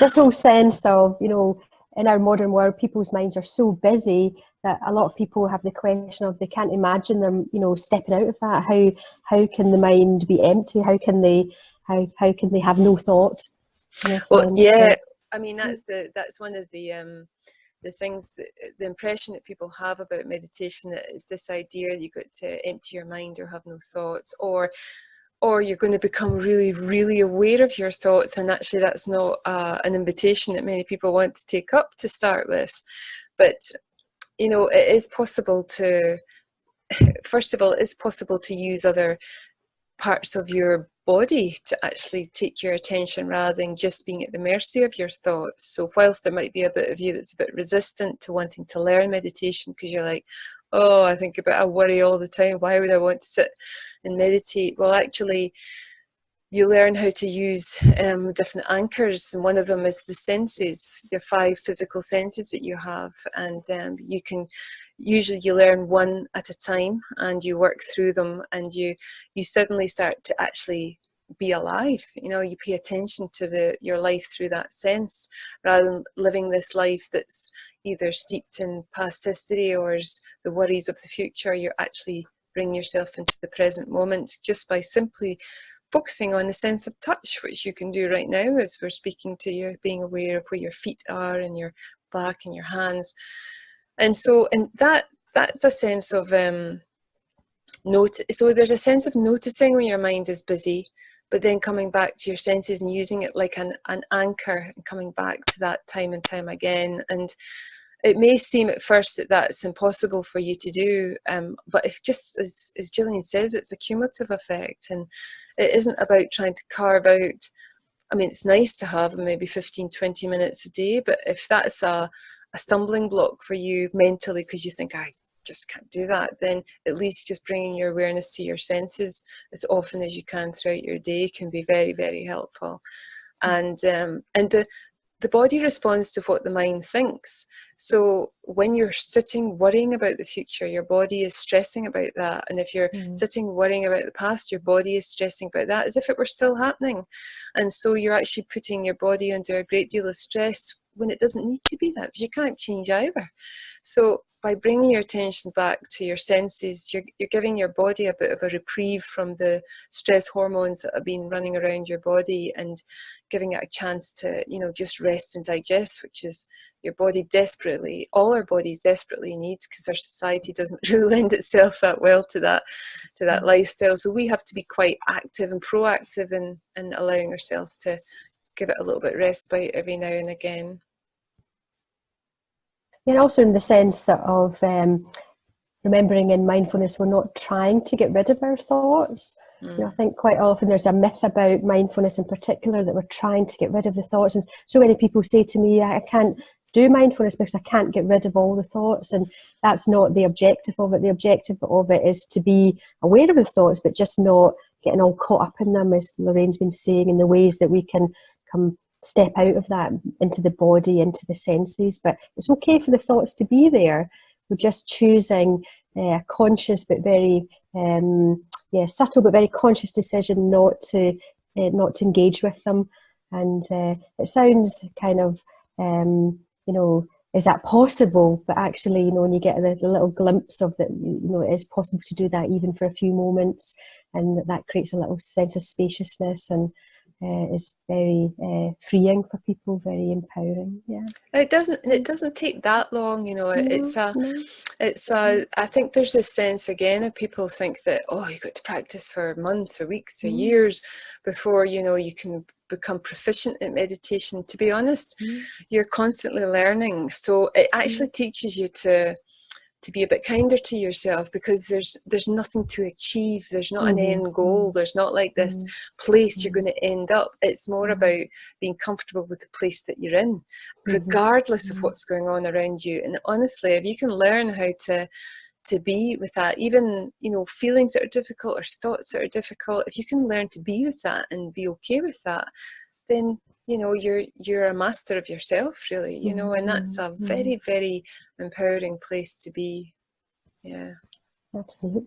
this whole sense of, in our modern world, people's minds are so busy that a lot of people have the question of they can't imagine them, stepping out of that. How can the mind be empty? How can they have no thought? In a Well, sense? yeah, I mean that's one of the things the impression that people have about meditation, that is this idea that you've got to empty your mind or have no thoughts, or you're going to become really, really aware of your thoughts. And actually that's not an invitation that many people want to take up to start with. But it is possible to, first of all, it's possible to use other parts of your body to actually take your attention rather than just being at the mercy of your thoughts. So whilst there might be a bit of you that's a bit resistant to wanting to learn meditation because you're like, oh, I worry all the time, why would I want to sit and meditate? Well, actually, you learn how to use different anchors, and one of them is the senses, the 5 physical senses that you have, and you can usually you learn one at a time and you work through them, and you suddenly start to actually be alive. You pay attention to your life through that sense, rather than living this life that's either steeped in past history or the worries of the future. You're actually bringing yourself into the present moment just by simply focusing on the sense of touch, which you can do right now as we're speaking to you, being aware of where your feet are and your back and your hands. And so, that's a sense of so there's a sense of noticing when your mind is busy, but then coming back to your senses and using it like an anchor and coming back to that time and time again. And it may seem at first that that's impossible for you to do, but if just as Gillian says, it's a cumulative effect, and it isn't about trying to carve out, I mean, it's nice to have maybe 15-20 minutes a day, but if that's a stumbling block for you mentally because you think, I just can't do that, then at least just bringing your awareness to your senses as often as you can throughout your day can be very, very helpful. And the body responds to what the mind thinks. So when you're sitting worrying about the future, your body is stressing about that. And if you're sitting worrying about the past, your body is stressing about that as if it were still happening. And so you're actually putting your body under a great deal of stress when it doesn't need to be that, because you can't change either. So by bringing your attention back to your senses, you're giving your body a bit of a reprieve from the stress hormones that have been running around your body, and giving it a chance to, just rest and digest, which is your body desperately, all our bodies desperately need, because our society doesn't really lend itself that well to that lifestyle. So we have to be quite active and proactive in allowing ourselves to give it a little bit of respite every now and again. And also in the sense that of remembering in mindfulness, we're not trying to get rid of our thoughts. I think quite often there's a myth about mindfulness in particular that we're trying to get rid of the thoughts. And so many people say to me, I can't do mindfulness because I can't get rid of all the thoughts. And that's not the objective of it. The objective of it is to be aware of the thoughts, but just not getting all caught up in them, as Lorraine's been saying, in the ways that we can step out of that into the body, into the senses. But it's okay for the thoughts to be there. We're just choosing a conscious but very subtle but very conscious decision not to engage with them. And it sounds kind of is that possible? But actually, when you get the little glimpse of that, it is possible to do that even for a few moments, and that creates a little sense of spaciousness, and is very freeing for people, very empowering. Yeah, it doesn't take that long. I think there's this sense again of people think that, you got to practice for months or weeks or years before you can become proficient at meditation. To be honest, you're constantly learning, so it actually teaches you to be a bit kinder to yourself, because there's nothing to achieve. There's not an end goal. There's not like this place you're going to end up. It's more about being comfortable with the place that you're in, regardless of what's going on around you. And honestly, if you can learn how to be with that, even feelings that are difficult or thoughts that are difficult, if you can learn to be with that and be okay with that, then you're a master of yourself, really, and that's a very, very empowering place to be. Yeah, absolutely.